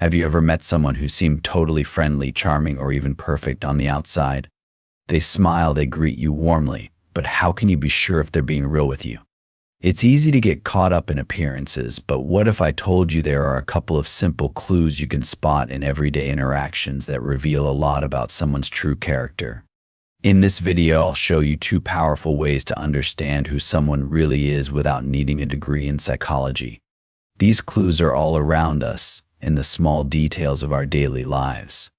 Have you ever met someone who seemed totally friendly, charming, or even perfect on the outside? They smile, they greet you warmly, but how can you be sure if they're being real with you? It's easy to get caught up in appearances, but what if I told you there are a couple of simple clues you can spot in everyday interactions that reveal a lot about someone's true character? In this video, I'll show you 2 powerful ways to understand who someone really is without needing a degree in psychology. These clues are all around us, in the small details of our daily lives.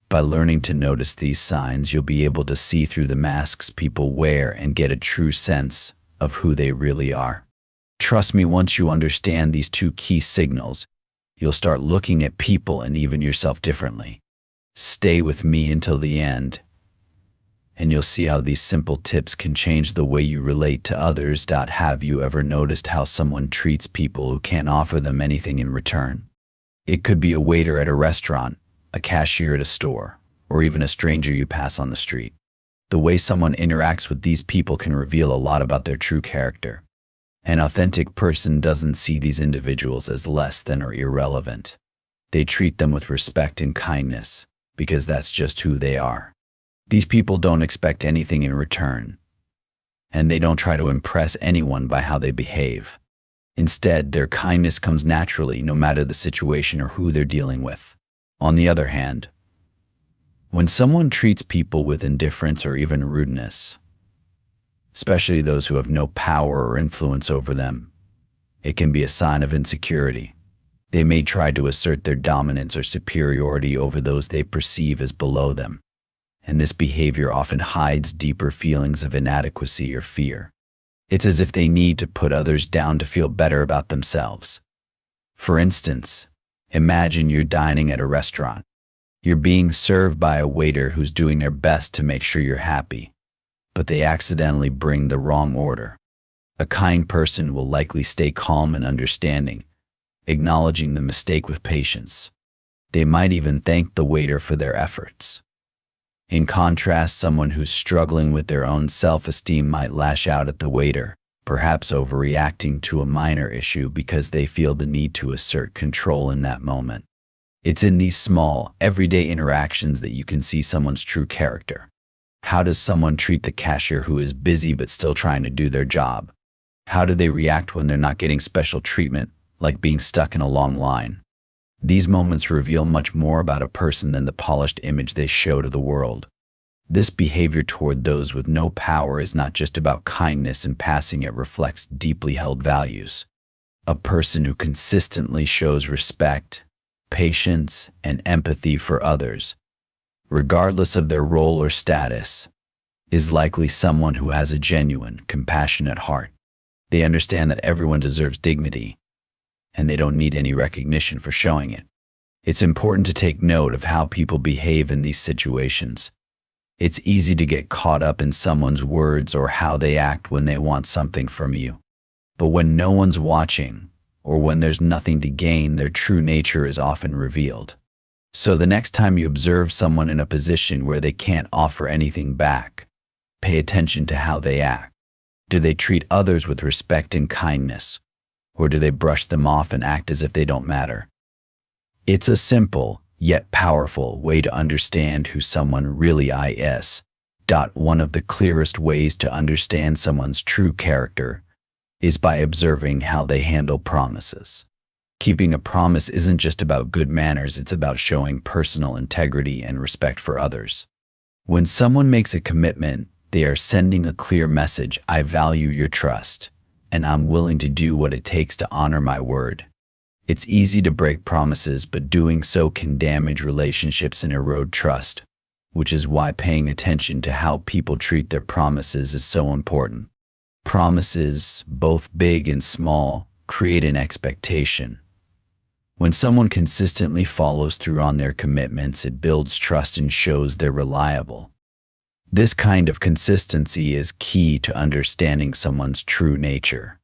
By learning to notice these signs, you'll be able to see through the masks people wear and get a true sense of who they really are. Trust me, once you understand these 2 key signals, you'll start looking at people and even yourself differently. Stay with me until the end, and you'll see how these simple tips can change the way you relate to others. Have you ever noticed how someone treats people who can't offer them anything in return? It could be a waiter at a restaurant, a cashier at a store, or even a stranger you pass on the street. The way someone interacts with these people can reveal a lot about their true character. An authentic person doesn't see these individuals as less than or irrelevant. They treat them with respect and kindness, because that's just who they are. These people don't expect anything in return, and they don't try to impress anyone by how they behave. Instead, their kindness comes naturally, no matter the situation or who they're dealing with. On the other hand, when someone treats people with indifference or even rudeness, especially those who have no power or influence over them, it can be a sign of insecurity. They may try to assert their dominance or superiority over those they perceive as below them, and this behavior often hides deeper feelings of inadequacy or fear. It's as if they need to put others down to feel better about themselves. For instance, imagine you're dining at a restaurant. You're being served by a waiter who's doing their best to make sure you're happy, but they accidentally bring the wrong order. A kind person will likely stay calm and understanding, acknowledging the mistake with patience. They might even thank the waiter for their efforts. In contrast, someone who's struggling with their own self-esteem might lash out at the waiter, perhaps overreacting to a minor issue because they feel the need to assert control in that moment. It's in these small, everyday interactions that you can see someone's true character. How does someone treat the cashier who is busy but still trying to do their job? How do they react when they're not getting special treatment, like being stuck in a long line? These moments reveal much more about a person than the polished image they show to the world. This behavior toward those with no power is not just about kindness and passing, it reflects deeply held values. A person who consistently shows respect, patience, and empathy for others, regardless of their role or status, is likely someone who has a genuine, compassionate heart. They understand that everyone deserves dignity, and they don't need any recognition for showing it. It's important to take note of how people behave in these situations. It's easy to get caught up in someone's words or how they act when they want something from you. But when no one's watching, or when there's nothing to gain, their true nature is often revealed. So the next time you observe someone in a position where they can't offer anything back, pay attention to how they act. Do they treat others with respect and kindness? Or do they brush them off and act as if they don't matter? It's a simple, yet powerful way to understand who someone really is. One of the clearest ways to understand someone's true character is by observing how they handle promises. Keeping a promise isn't just about good manners, it's about showing personal integrity and respect for others. When someone makes a commitment, they are sending a clear message: I value your trust, and I'm willing to do what it takes to honor my word. It's easy to break promises, but doing so can damage relationships and erode trust, which is why paying attention to how people treat their promises is so important. Promises, both big and small, create an expectation. When someone consistently follows through on their commitments, it builds trust and shows they're reliable. This kind of consistency is key to understanding someone's true nature.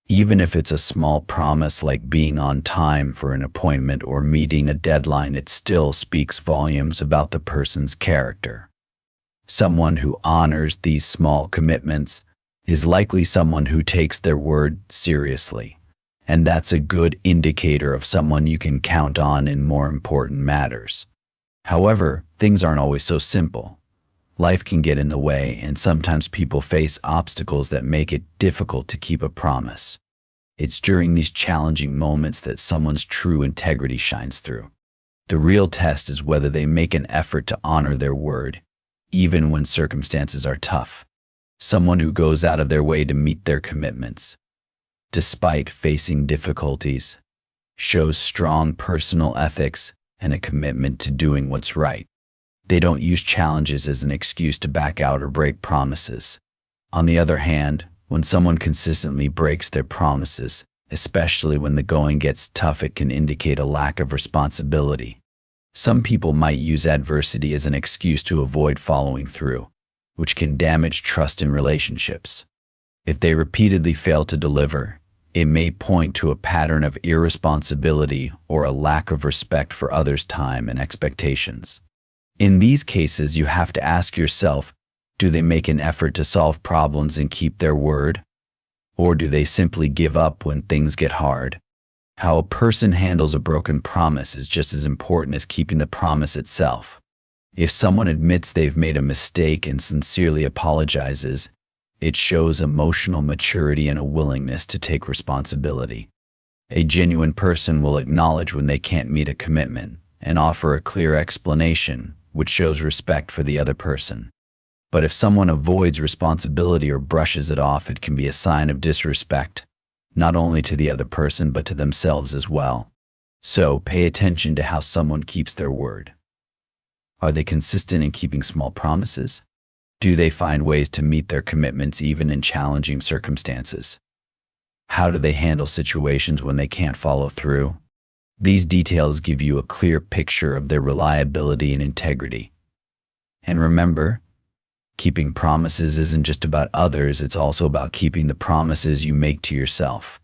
Even if it's a small promise like being on time for an appointment or meeting a deadline, it still speaks volumes about the person's character. Someone who honors these small commitments is likely someone who takes their word seriously And that's a good indicator of someone you can count on in more important matters. However, things aren't always so simple. Life can get in the way, and sometimes people face obstacles that make it difficult to keep a promise. It's during these challenging moments that someone's true integrity shines through. The real test is whether they make an effort to honor their word, even when circumstances are tough. Someone who goes out of their way to meet their commitments, despite facing difficulties, shows strong personal ethics and a commitment to doing what's right. They don't use challenges as an excuse to back out or break promises. On the other hand, when someone consistently breaks their promises, especially when the going gets tough, it can indicate a lack of responsibility. Some people might use adversity as an excuse to avoid following through, which can damage trust in relationships. If they repeatedly fail to deliver, it may point to a pattern of irresponsibility or a lack of respect for others' time and expectations. In these cases, you have to ask yourself, do they make an effort to solve problems and keep their word? Or do they simply give up when things get hard? How a person handles a broken promise is just as important as keeping the promise itself. If someone admits they've made a mistake and sincerely apologizes, it shows emotional maturity and a willingness to take responsibility. A genuine person will acknowledge when they can't meet a commitment and offer a clear explanation, which shows respect for the other person. But if someone avoids responsibility or brushes it off, it can be a sign of disrespect, not only to the other person but to themselves as well. So pay attention to how someone keeps their word. Are they consistent in keeping small promises? Do they find ways to meet their commitments even in challenging circumstances? How do they handle situations when they can't follow through? These details give you a clear picture of their reliability and integrity. And remember, keeping promises isn't just about others, it's also about keeping the promises you make to yourself.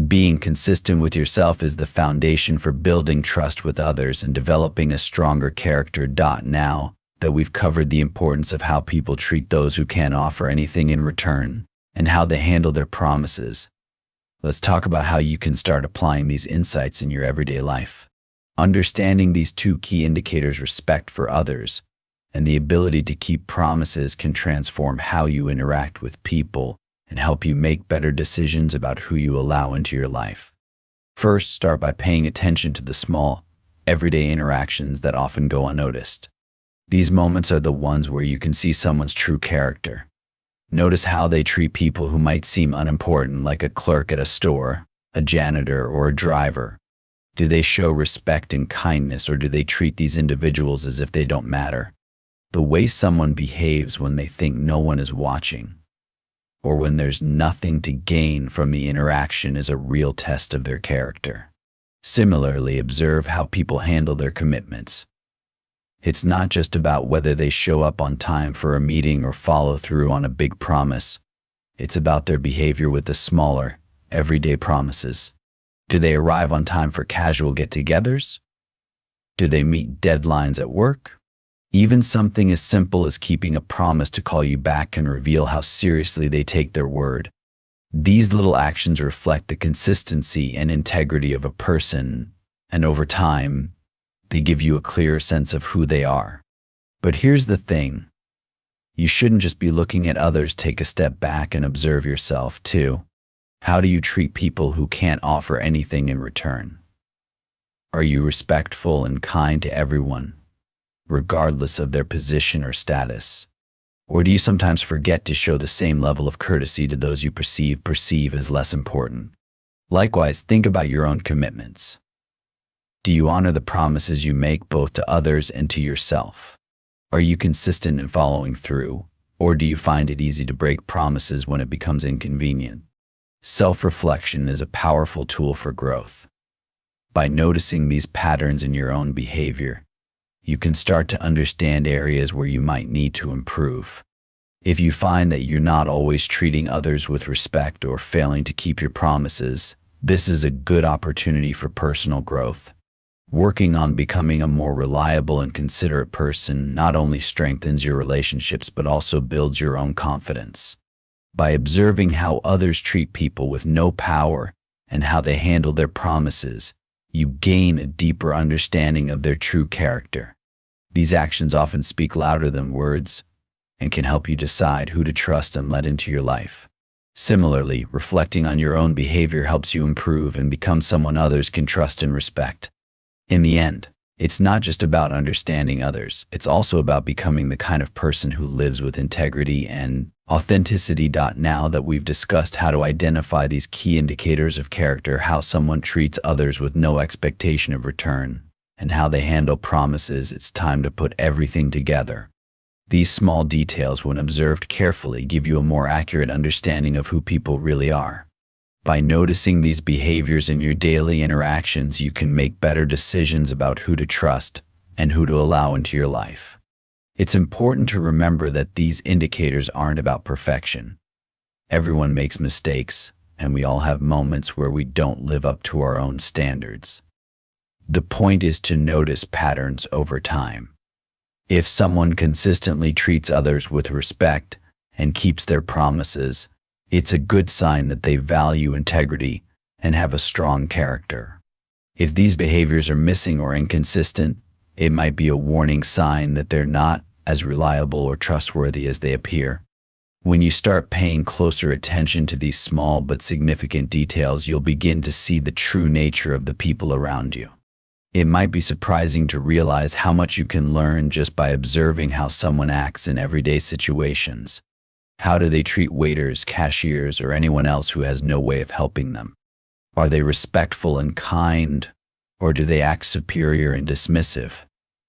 Being consistent with yourself is the foundation for building trust with others and developing a stronger character. Now that we've covered the importance of how people treat those who can't offer anything in return and how they handle their promises, let's talk about how you can start applying these insights in your everyday life. Understanding these two key indicators, respect for others and the ability to keep promises, can transform how you interact with people and help you make better decisions about who you allow into your life. First, start by paying attention to the small, everyday interactions that often go unnoticed. These moments are the ones where you can see someone's true character. Notice how they treat people who might seem unimportant, like a clerk at a store, a janitor, or a driver. Do they show respect and kindness, or do they treat these individuals as if they don't matter? The way someone behaves when they think no one is watching, or when there's nothing to gain from the interaction, is a real test of their character. Similarly, observe how people handle their commitments. It's not just about whether they show up on time for a meeting or follow through on a big promise. It's about their behavior with the smaller, everyday promises. Do they arrive on time for casual get-togethers? Do they meet deadlines at work? Even something as simple as keeping a promise to call you back can reveal how seriously they take their word. These little actions reflect the consistency and integrity of a person, and over time, they give you a clearer sense of who they are. But here's the thing. You shouldn't just be looking at others. Take a step back and observe yourself too. How do you treat people who can't offer anything in return? Are you respectful and kind to everyone, regardless of their position or status? Or do you sometimes forget to show the same level of courtesy to those you perceive as less important? Likewise, think about your own commitments. Do you honor the promises you make both to others and to yourself? Are you consistent in following through, or do you find it easy to break promises when it becomes inconvenient? Self-reflection is a powerful tool for growth. By noticing these patterns in your own behavior, you can start to understand areas where you might need to improve. If you find that you're not always treating others with respect or failing to keep your promises, this is a good opportunity for personal growth. Working on becoming a more reliable and considerate person not only strengthens your relationships but also builds your own confidence. By observing how others treat people with no power and how they handle their promises, you gain a deeper understanding of their true character. These actions often speak louder than words and can help you decide who to trust and let into your life. Similarly, reflecting on your own behavior helps you improve and become someone others can trust and respect. In the end, it's not just about understanding others, it's also about becoming the kind of person who lives with integrity and authenticity. Now that we've discussed how to identify these key indicators of character, how someone treats others with no expectation of return, and how they handle promises, it's time to put everything together. These small details, when observed carefully, give you a more accurate understanding of who people really are. By noticing these behaviors in your daily interactions, you can make better decisions about who to trust and who to allow into your life. It's important to remember that these indicators aren't about perfection. Everyone makes mistakes, and we all have moments where we don't live up to our own standards. The point is to notice patterns over time. If someone consistently treats others with respect and keeps their promises, it's a good sign that they value integrity and have a strong character. If these behaviors are missing or inconsistent, it might be a warning sign that they're not as reliable or trustworthy as they appear. When you start paying closer attention to these small but significant details, you'll begin to see the true nature of the people around you. It might be surprising to realize how much you can learn just by observing how someone acts in everyday situations. How do they treat waiters, cashiers, or anyone else who has no way of helping them? Are they respectful and kind, or do they act superior and dismissive?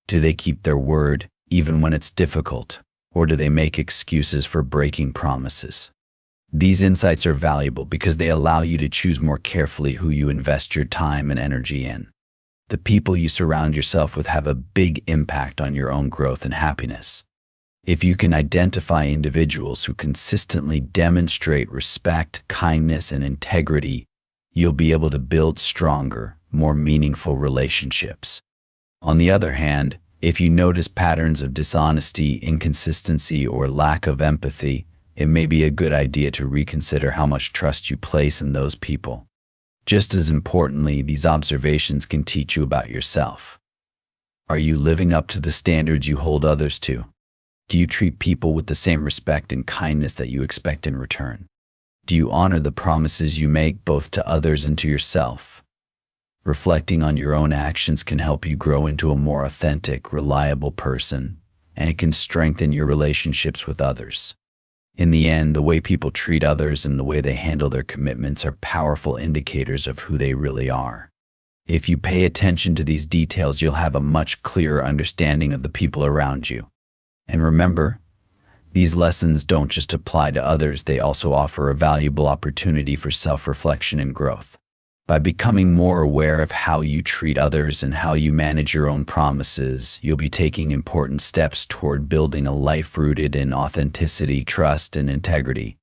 Do they keep their word, even when it's difficult, or do they make excuses for breaking promises? These insights are valuable because they allow you to choose more carefully who you invest your time and energy in. The people you surround yourself with have a big impact on your own growth and happiness. If you can identify individuals who consistently demonstrate respect, kindness, and integrity, you'll be able to build stronger, more meaningful relationships. On the other hand, if you notice patterns of dishonesty, inconsistency, or lack of empathy, it may be a good idea to reconsider how much trust you place in those people. Just as importantly, these observations can teach you about yourself. Are you living up to the standards you hold others to? Do you treat people with the same respect and kindness that you expect in return? Do you honor the promises you make both to others and to yourself? Reflecting on your own actions can help you grow into a more authentic, reliable person, and it can strengthen your relationships with others. In the end, the way people treat others and the way they handle their commitments are powerful indicators of who they really are. If you pay attention to these details, you'll have a much clearer understanding of the people around you. And remember, these lessons don't just apply to others, they also offer a valuable opportunity for self-reflection and growth. By becoming more aware of how you treat others and how you manage your own promises, you'll be taking important steps toward building a life rooted in authenticity, trust, and integrity.